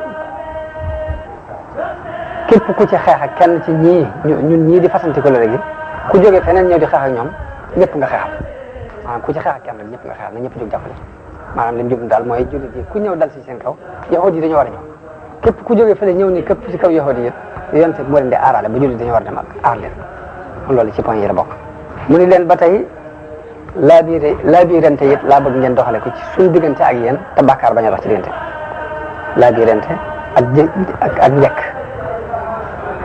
képp ku ci xeex ak kenn ci ñun ñii di fasanti ko léegi ku jógee feneen ñëw di xeex ak ñoom ñëpp nga xeexal maanaam ku ci xeex ak kenn rek ñëpp nga xeexal na ñëpp jóg jàppale maanaam li mu jublu daal mooy jullit yi ku ñëw dal si seen kaw yahudi yi dañoo war a ñëw képp ku jógee fële ñëw ni képp ci kaw yahudi yi yonte moo leen di aarale ba jullit dañoo war a dem ak aar leen loolu ci point yi la bokk mu ni leen ba tey laabirante it laa bëgg ngeen doxale ko ci suñu diggante ak yéen te bàkkaar bañ a dox ci diggante laabirante ak njëkk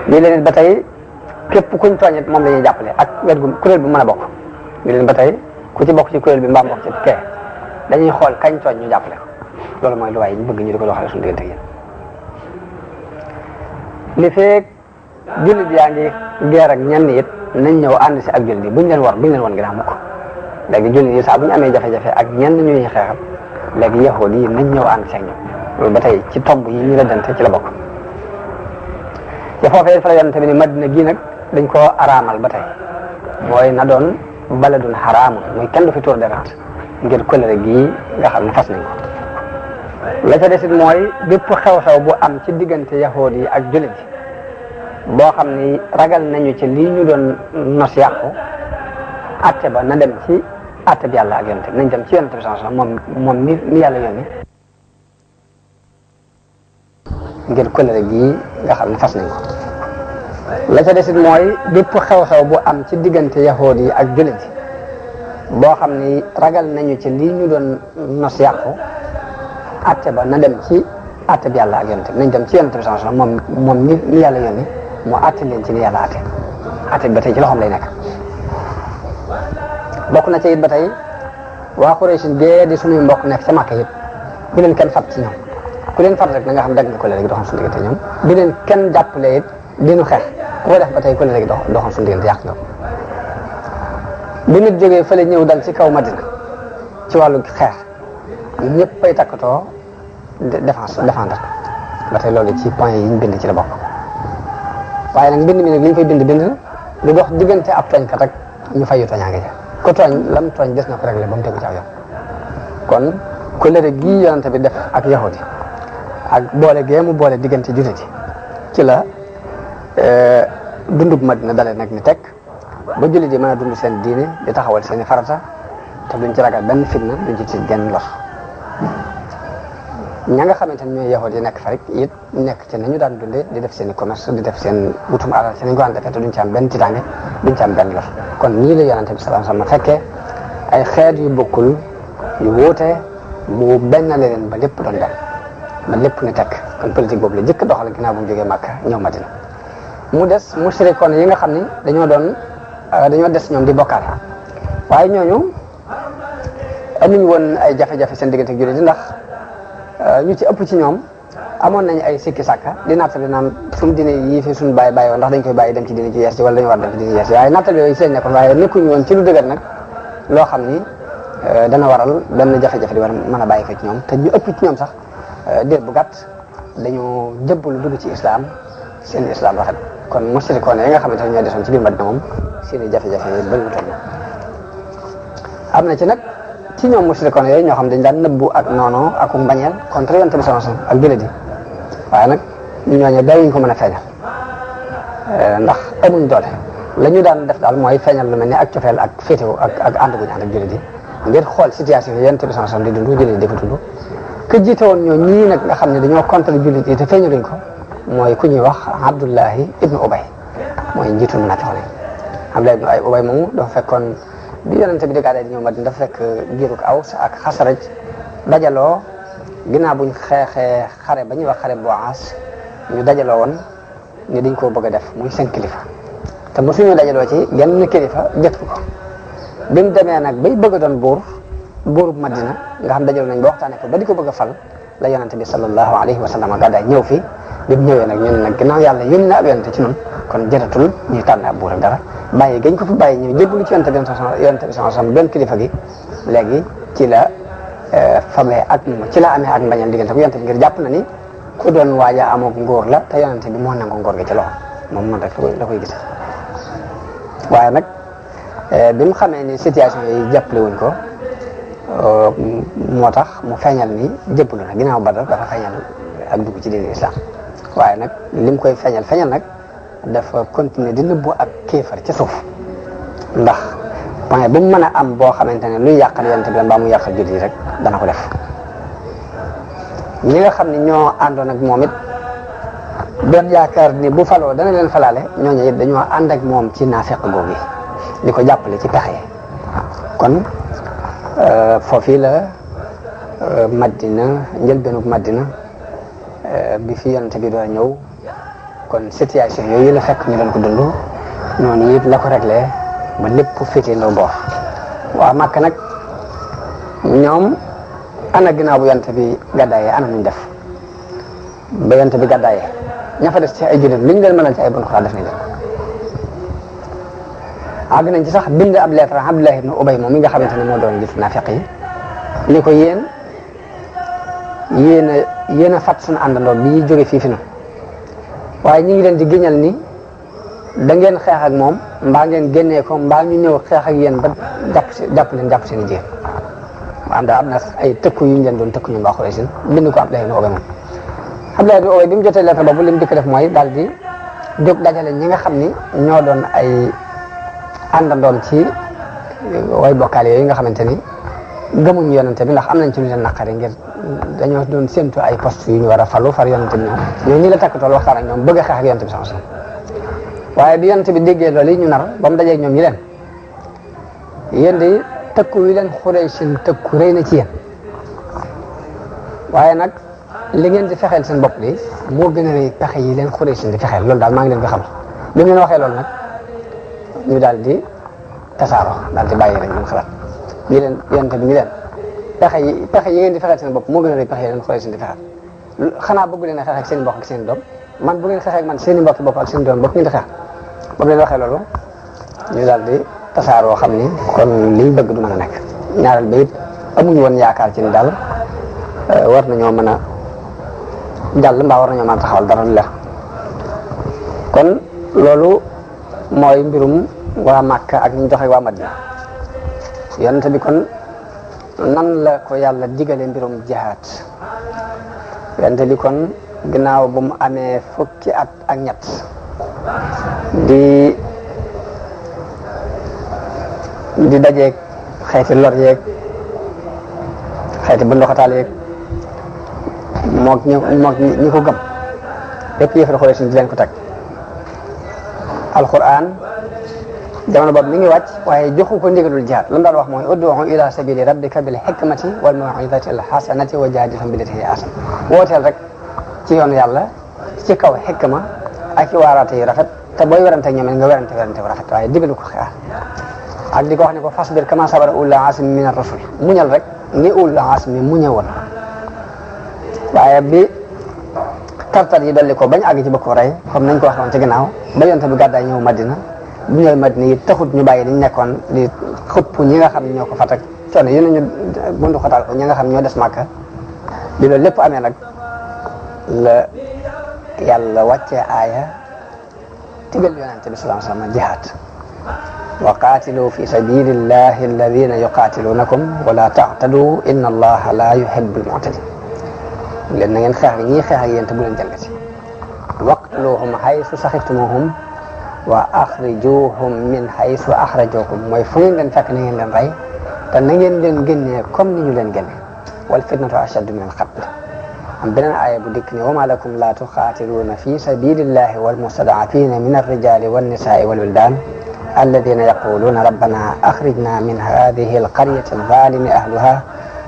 lii leen it ba tey képp kuñ tooñit moom la ñuy jàppale ak wet gu kuréel bu mën a bokk ñu leen ba tey ku ci bokk ci kuréel bi mbaa bokk ci kee dañuy xool kañ tooñ ñu jàppale ko loolu mooy lu waay ñu bëgg ñu di ko doxale suñu diggante yéen li feeg jullit yaa ngi geer ak ñenn it nañ ñëw ànd si ak jullit yi buñ leen wan ginnaaw mukk léegi jullit yi saa bu ñu amee jafe-jafe ak ñenn ñu ñuy xeexal léegi yahuud yi nañ ñëw ànd si ak ñoom loolu ba tey ci tomb yi ñu rëddante ci la bokk te foofee fa la yonente bi ni Madina gii nag dañ koo araamal ba tey mooy na doon baladun xaraamun mooy kenn du fi tuur deret ngir kóllëre gii nga xam ne fas nañ ko la ca desit mooy bépp xew-xew bu am ci diggante yahuud yi ak jullit yi boo xam ni ragal nañu ci lii ñu doon nos yàqu atte ba na dem ci atte bi yàlla ak yonente bi nañ dem ci yonente bi sallallahu alayhi wasallam moom mi yàlla yónni ngir kóllëre gii nga xam ne fas nañ ko la ca desit mooy bépp xew-xew bu am ci diggante yahuud yi ak jullit yi boo xam ni ragal nañu ci lii ñu doon nos yàqu atte ba na dem ci atte bi yàlla ak yonente bi nañ dem ci yonente bi sallallahu alayhi wasallam moom mi yàlla yónni mu atte leen ci ni yàlla atte bi ba tey ci loxoom lay nekk bokk na ci it ba tey waa Quraysh gee di suñuy mbokk nekk ca Makka it bu leen kenn fat ci ñoom ku leen fat rek na nga xam dagg nga kóllëre gi doxoon suñu diggante ñoom bu leen kenn jàppale it dinu xeex ku ko def ba tey kóllëre gi doxoon suñu diggante yàq nga ko bi nit jógee fële ñëw dal ci kaw Madina ci wàllu xeex ñëpp ay takkatoo défendre ba tey loolu ci point yi ñu bind ci la bokk waaye nag mbind mi nag li ñu fay bind lu dox diggante ab tooñkat rek ñu fayu tooñaange ja ko tooñ lam tooñ des na ko réglé ba mu tegu ci aw yoon kon kóllëre gii yonente bi def ak yahudi ak boole gee mu boole diggante jullit yi ci la dundub Madina dalee nag ni teg ba jullit yi mën a dund seen diine di taxawal seeni farata te duñ ci ragal benn fitna duñ ci tiit genn lor ña nga xamante ne ñooy yahudi yi nekk fa rek it nekk ci nañu daan dundee di def seen i commerce di def seen wutum alal ci nañ ko daan defee te duñ ci am benn tiitaange duñ ci am benn lor kon nii la yonente bi sallallahu alayhi wasallam fekkee ay xeet yu bokkul yu wuute mu benn leen ba lépp doon benn ba lépp ni tekk kon politique boobu la jëkk doxal ginnaaw bu mu jógee Makka ñëw Madina mu des mushrikoon yi nga xam ni dañoo des ñoom di bokkaale waaye ñooñu amuñ woon ay jafe-jafe seen diggante ak jullit yi ndax ñu ci ëpp ci ñoom amoon nañ ay sikki sàkka di nattal naan suñu diine yii fi suñu bàyyi woon ndax dañ koy bàyyi dem ci diine ci yees ci wala dañu war dem ci diine yees ci waaye nattal yooyu ci lañ nekkoon waaye nekkuñu woon ci lu dëgër nag loo xam ni dana waral benn jafe-jafe di war mën a bàyyi ko ci ñoom te ñu ëpp ci ñoom sax diir bu gàtt dañu jëbbalu dugg ci islam seen islam rafet kon mushrikoon yi nga xamante ne ñoo desoon ci biir Madina moom seen i jafe-jafe yi bëri wutoon am na ci nag ci ñoom mushrikoon yooyu ñoo xam dañ daan nëbbu ak noonu ak mbañeel contre yonent bi sallallahu alayhi wasallam ak jullit yi waaye nag ñooñu dawuñ ko mën a feeñal ndax amuñ doole la ñu daan def daal mooy feeñal lu mel ni ak cofeel ak féetewu ak ànd guñu ànd ak jullit yi ngir xool situation yi yonent bi sallallahu alayhi wasallam di dund jullit yi di ko dund ku jiite woon ñoo ñii nag nga xam ne dañoo contre jullit yi te feeñaluñ ko mooy ku ñuy wax Abdullahi ibnu Ubay mooy njiitul munaafiqoon yi Abdullahi ibnu Ubay moomu dafa fekkoon bi yonente bi di gàddaay di ñëw Madina dafa fekk giirug Aws ak Xasraj dajaloo ginnaaw buñ xeexee xare ba ñuy wax xare Bu'aas ñu dajaloo woon ni dañ koo bëgg a def muy seen kilifa te mosuñu dajaloo ci genn kilifa jëkk ko bi mu demee nag bay bëgg a doon buurub Madina nga xam dajaloo nañ ba waxtaane ko ba di ko bëgg a fal la yonente bi sallallahu alayhi wa sallam gàddaay ñëw fi bi mu ñëwee nag ñu ne nag ginnaaw yàlla yónni na ab yonente ci ñun kon jëratul ñuy tànn ab buur ak dara bàyyi gañ ko fi bàyyi ñëw jébbalu ci yonente bi sallallahu alayhi wa sallam benn kilifa gi léegi ci la famee ak ci la amee ak mbañal diggante ko yonente bi ngir jàpp na ni ku doon waaja amook ngóor la te yonente bi moo nangu ngóor gi ci loxo moom noonu rek la koy gis waaye nag bi mu xamee ni situation yi jàppale wuñ ko moo tax mu feeñal ni jébbalu na ginnaaw Badar dafa feeñal ak dugg ci diine islam waaye nag lim koy feeñal nag dafa continuer di nëbbu ak kéefar ci suuf ndax point bu mu mën a am boo xamante ne luy yàqal yonent bi mbaa mu yàqal jullit yi rek dana ko def ñi nga xam ne ñoo àndoon ak moom it doon yaakaar ni bu faloo dana leen falaale ñooñu it dañoo ànd ak moom ci naafeq googu di ko jàppale ci pexe kon foofii la Madina njëlbeenug Madina bi fi yonent bi doon ñëw kon situation yooyu la fekk ñu doon ko dund noonu it la ko réglé ba lépp féetee loo boor waa Màkka nag ñoom ana ginnaaw bu yonent bi gàddaayee ana nuñ def ba yonent bi gàddaayee ña fa des ci ay jullit li ñu leen mënal ci ay bon xalaat def nañ leen àgg nañ ci sax bind ab lettre Abdullah ibn Ubay moom mi nga xamante ne moo doon njiitu naafiq yi ni ko yéen a fat suñu àndandoo bi jóge fii fi na waaye ñu ngi leen di géñal ni da ngeen xeex ak moom mbaa ngeen génnee ko mbaa ñu ñëw xeex ak yéen ba jàpp seen i jigéen am daal am na ay tëkku yu ñu leen doon tëkku ñu mbaa Quraysh bind ko Abdullah ibn Ubay moom Abdullah ibn Ubay bi mu jotee lettre boobu li mu dikk def mooy daal di jóg dajale ñi nga xam ni ñoo doon ay àndandoom ci way bokkaale yooyu nga xamante ni gëmuñu yonente bi ndax am nañ ci lu leen naqari ngir dañoo doon séntu ay poste yu ñu war a falu far yonente bi ñoom ñi la takkatool waxtaan ak ñoom bëgg a xeex ak yonente bi sallallahu alayhi wasallam waaye bi yonente bi déggee loolu yi ñu nar ba mu dajeeg ñoom ñi leen yéen de tëkku yi leen Quraysh tëkku rëy na ci yéen waaye nag li ngeen di fexeel seen bopp de moo gën a rëy pexe yi leen Quraysh di fexeel loolu daal maa ngi leen ko xam bi mu leen waxee loolu nag ñu daal di tasaaroo daal di bàyyi rek ñu xalaat ñu leen yonente bi ñu leen pexe yi ngeen di fexeel seen bopp moo gën a rëy pexe yi leen Quraysh di fexeel xanaa bëgg leen a xeex ak seen i mbokk ak seen i doom man bu ngeen xeexee ak man seen i mbokk bopp ak seen i doom bopp ngeen di xeex ba mu leen waxee loolu ñu daal di tasaaroo xam ni kon liñ bëgg du mën a nekk ñaareel ba it amuñu woon yaakaar ci ni daal war nañoo mën a jàll mbaa war nañoo mën a taxawal dara lu leer kon loolu mooy mbirum waa Màkka ak ñu doxee waa Madina yonent bi kon nan la ko yàlla digale mbirum jihaad yonent bi kon ginnaaw bu mu amee fukki at ak ñett di dajeeg xeeti lor yeeg xeeti bu ndoxataal yeeg moog ñi ko gëm lépp yëfar Quraysh di leen ko teg alquran jamono boobu mi ngi wàcc waaye joxu ko ndigalul jihaad lan daan wax mooy ud'u ila sabili rabbika bil hikmati wal maw'izati al hasanati wa jaadilhum billati hiya ahsan wooteel rek ci yoonu yàlla ci kaw xikma ak ci waaraate yu rafet te booy werante ak ñoom nga werante bu rafet waaye digalu ko xeex ak di ko wax ne ko fasbir kama sabara ulul azmi min ar-rusul muñal rek ni ulul azmi muñe woon waaye bi tartar yi dolli ko bañ àgg ci bëgg ko rey comme nañ ko waxee woon ci ginnaaw ba yonte bi gàddaay ñëw Madina bu ñëwee Madina yi taxut ñu bàyyi dañ nekkoon di xëpp ñi nga xam ne ñoo ko fat ak coono yu ne ñu bundu xotaal ko ñi nga xam ñoo des Màkka bi loolu lépp amee nag la yàlla wàccee aaya tigal yonente bi sallallahu alayhi wasallam jihaad wa qaatilu fi sabilillahi alladhina yuqatilunakum wa la ta'tadu inna allaha la yuhibbul mu'tadin leen na ngeen xeex ak ñii xeex ak yéen te bu leen jalgati waqtuluhum haythu saxiftumuhum wa axrijuhum min haythu axrajukum mooy fu ngeen leen fekk na ngeen leen rey te na ngeen leen génnee comme ni ñu leen génne wal fitnatu ashaddu min al qatl am beneen aaya bu dikk ne wa ma lakum la tuqaatiluuna fi sabilillahi wal mustad'afina min ar-rijali wan nisa'i wal wildan alladhina yaquluna rabbana akhrijna min hadhihi al-qaryati adh-dhalimi ahluha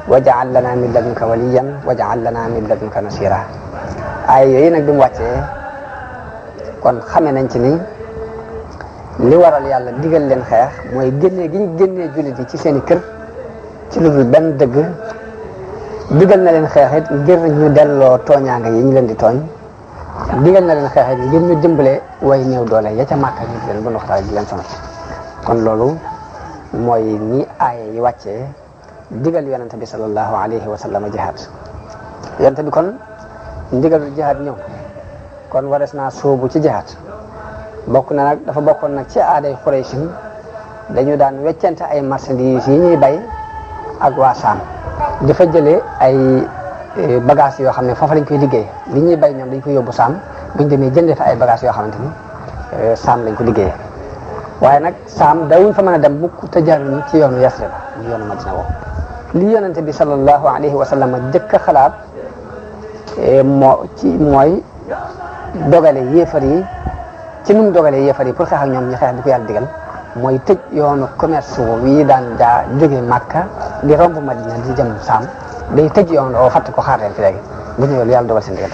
waj'al lana min ladunka waliyan waj'al lana min ladunka nasira ay yooyu nag bi mu wàccee kon xame nañ ci ni li waral yàlla digal leen xeex mooy génnee gi ñu génnee jullit yi ci seen i kër ci lu dul benn dëgg digal na leen xeex it ngir ñu delloo tooñaanga yi ñu leen di tooñ digal na leen xeex it ngir ñu dimbale way néew doole ya ca Màkka ñu di leen bu ndoxtaal di leen sonal kon loolu mooy ni aaya yi wàccee digal yonente bi sallallahu alayhi wa sallam jihaad yonente bi kon ndigalul jihaad ñëw kon wares naa sóobu ci jihaad bokk na nag dafa bokkoon nag ci aaday Quraysh dañu daan weccante ay marchandises yi ñuy bay ak waa Saam di fa jëlee ay bagages yoo xam ne foofa lañ koy liggéey li ñuy bay ñoom dañ koy yóbbu Saam buñ demee jëndee fa ay bagages yoo xamante ni Saam lañ ko liggéeyee waaye nag Saam dawuñ fa mën a dem mukk te jaaruñu ci yoonu Yasrib ñu yoonu Madina woo li yonente bi sallallahu alayhi wa sallam jëkk a xalaat mooy dogale yéefar yi ci nu mu dogalee yéefar yi pour xeex ak ñoom ñu xeex di ko yàlla digal mooy tëj yoonu commerce wi daan jóge Màkka di romb Madina di jëm Saam day tëj yoon oo fatt ko xaar leen fi léegi bu ñëwee yàlla dogal seen digal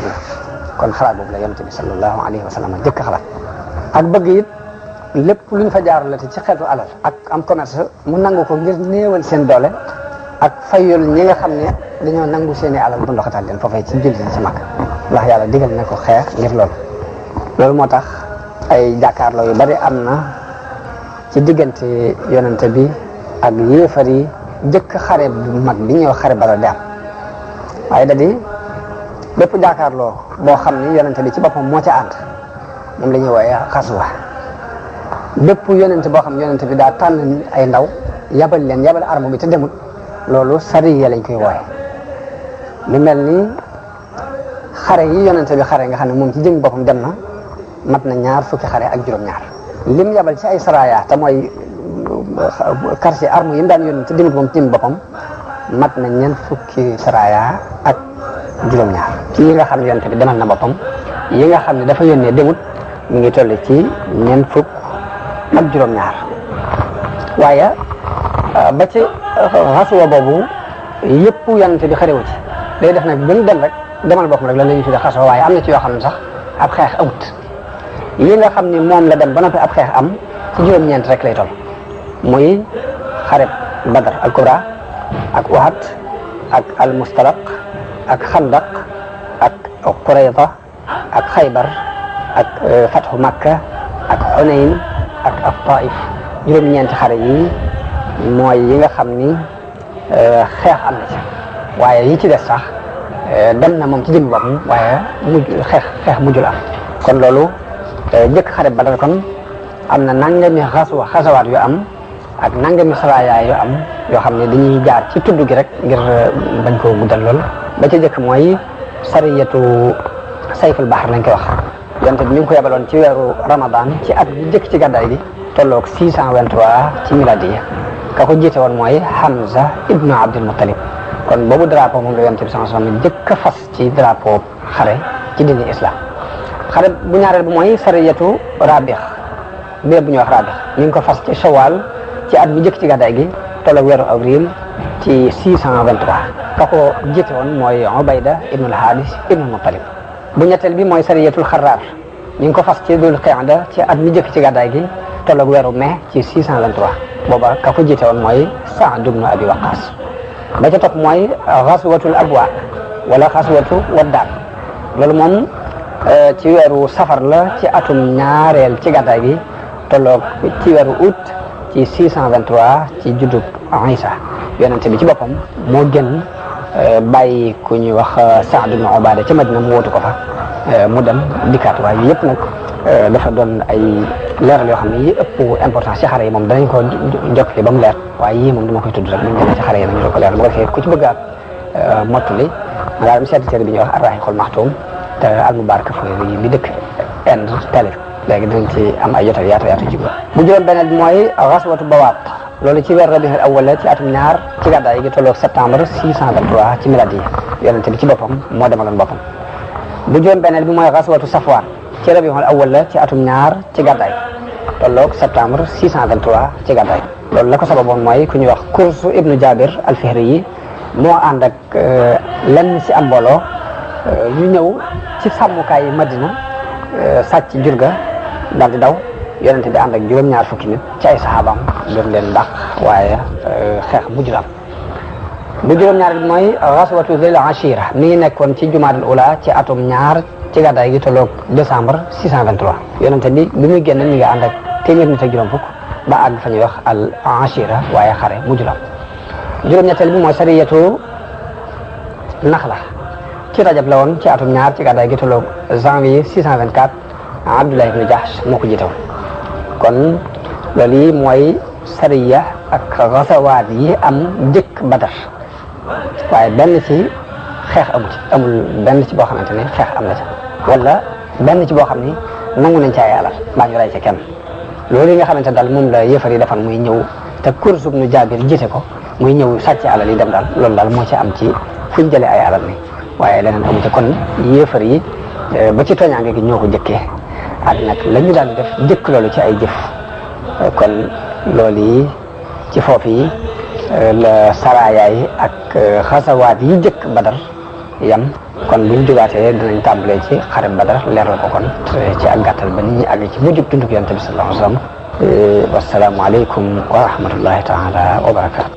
kon xalaat boobu la yonente bi sallallahu alayhi wa sallam jëkk a xalaat ak bëgg it lépp luñ fa jaarale te ci xeetu alal ak am commerce mu nangu ko ngir néewal seen doole ak fayul ñi nga xam ne dañoo nangu seeni alal bu ndoxatal leen foofee ci jullit yi ci mag ndax yàlla digal na ko xeex ngir loolu moo tax ay jàkkaarloo yu bari am na ci diggante yonente bi ak yéefar yi jëkk xare bu mag bi ñëw xare Badar di am waaye da di bépp jàkkaarloo boo xam ni yonente bi ci boppam moo ca ànd moom la ñuy wooye xaswa bépp yonente boo xam yonente bi daa tànn ay ndaw yabal arme bi te demut loolu sariya lañ koy wooye lu mel ni xare yi yonente bi xare nga xam ne moom ci jëm boppam dem na mat na 20 xare ak juróom-ñaar lim yabal ci ay saraya te mooy quartier arme yi mu daan yónni te demut moom ci jëm boppam mat na 40 saraya ak juróom-ñaar ci yi nga xam ne yonente bi demal na boppam yi nga xam ne dafa yónnee demut mu ngi toll ci 40 ak juróom-ñaar waaye ba ci xasuwa boobu yëpp yonente bi xarewu ci day def nag buñ dem rek demal boppam rek la ñuy tuddee xasuwa waaye am na ci yoo xam ne sax ab xeex amut yi nga xam ne moom la dem ba noppi ab xeex am ci juróom-ñeent rek lay toll muy xareb Badar al Kubra ak Uhud ak al Mustalaq ak Xandaq ak Qurayza ak Xaybar ak Fathu Makka ak Hunayn ak Taif juróom-ñeenti xare yi mooy yi nga xam ni xeex am na ci waaye yi ci des sax dem na moom ci jëmmi boppam waaye xeex mujjul am kon loolu jëkk xare Badar kon am na nangami xasawaat yu am ak nangami saraya yu am yoo xam ne dañuy jaar ci tudd gi rek ngir bañ koo guddal lool ba ca jëkk mooy sariyatu sayful bahr lañ koy wax yonte bi ñu ngi ko yebaloon ci weeru Ramadan ci at bi jëkk ci gàddaay gi tolloog 623 ci miladiya ka ko jiite woon mooy Hamza ibnu Abdul Muttalib kon boobu drapeau moom la yonte bi sallallahu alayhi wasallam jëkk a fas ci drapeau xare ci diini islam xare bu ñaareel bi mooy sariyatu Rabix béréb bu ñuy wax Rabix ñu ngi ko fas ci Shawwal ci at bi jëkk ci gàddaay gi tolloog weeru avril ci 623 ka ko jiite woon mooy Ubayda ibnu al-Haris ibnu Muttalib bu ñetteel bi mooy sariyatul Xarraar ñu ngi ko fas ci Dul Qa'da ci at mi jëkk ci gàddaay gi tolloog weeru mai ci 623 booba ka ko jiite woon mooy Sa'd ibn Abi Waqqas ba ca topp mooy Ghazwatul Abwa wala Ghazwatu Waddaan loolu moom ci weeru safar la ci atum ñaareel ci gàddaay gi tolloog ci weeru août ci 623 ci juddub Isa yonente bi ci boppam moo gën bàyyi ku ñuy wax Sa'd ibn Ubaada ca Madina mu wóotu ko fa mu dem dikkaat waaye yëpp nag dafa doon ay leeral yoo xam ne yi ëpp importance ci xare yi moom danañ ko jokkale ba mu leer waaye yii moom dama koy tudd rek buñ demee ci xare yi nañu ko leer bu ko defee ku ci bëgg a mottali ma daal seeti téere bi ñuy wax Ar-Rahiqul Maxtuum te al-Mubarakfuri bi dëkk Inde talif léegi dinañ ci am ay jotal yaatu ci bu juróom beneen bi mooy Ghazwatu Bawaat loolu ci weer Rabiul Awwal la ci atum ñaar ci gàddaay gi tolloog septembre 623 ci miladi yonente bi ci boppam moo demaloon boppam bu juróom beneen bi mooy Ghazwatu Safwaan ci Rabiul Awwal la ci atum ñaar ci gàddaay tolloog septembre 623 ci gàddaay loolu la ko sababoon mooy ku ñuy wax Kursu ibnu Jabir al-Fihri yi moo ànd ak lenn ci am mbooloo ñu ñëw ci sàmmukaay yi Madina sàcc jur ga daal di daw yonente bi ànd ak juróom-ñaar fukki nit ci ay saxaabaam doon leen dàq waaye xeex mujjul am bu juróom-ñaar bi mooy Ghazwatu Zil Ashira mi ngi nekkoon ci Jumaadal Ula ci atum ñaar ci gàddaay gi tolloog décembre 623 yonente bi muy génn mi ngi ànd ak téeméer nit ak juróom fukk ba àgg fa ñuy wax al Ashira waaye xare mujjul am juróom-ñetteel bi mooy sariyatu Naxla ci Rajab la woon ci atum ñaar ci gàddaay gi tolloog janvier 624 Abdullah ibn Jahsh moo ko jiite woon kon loolu yi mooy sariya ak gasawaat yi am njëkk Badar waaye benn ci xeex amul benn ci boo xamante ne xeex am na ci wala benn ci boo xam ni nangu nañ ci ay alal mbaa ñu ray ci kenn loolu yi nga xamante daal moom la yëfar yi defoon muy ñëw te Kursu ibnu Jaabir jiite ko muy ñëw sàcc alal yi dem daal loolu daal moo ci am ci fuñ jëlee ay alal ni waaye leneen amu ci kon yëfar yi ba ci tooñaange gi ñoo ko jëkkee ak nag la ñu daan def jëkk loolu ci ay jëf kon loolu yi ci foofu yi la saraya yi ak xasawaat yi jëkk Badar yam kon buñ jugaatee dinañ tàmbalee ci xare Badar leeral ko kon ci ak gàttal ba nit ñi àgg ci mujjub dunduk Yonent bi sallallahu alayhi wa sallam wasalaamu aleykum wa rahmatullahi taala wa barakatu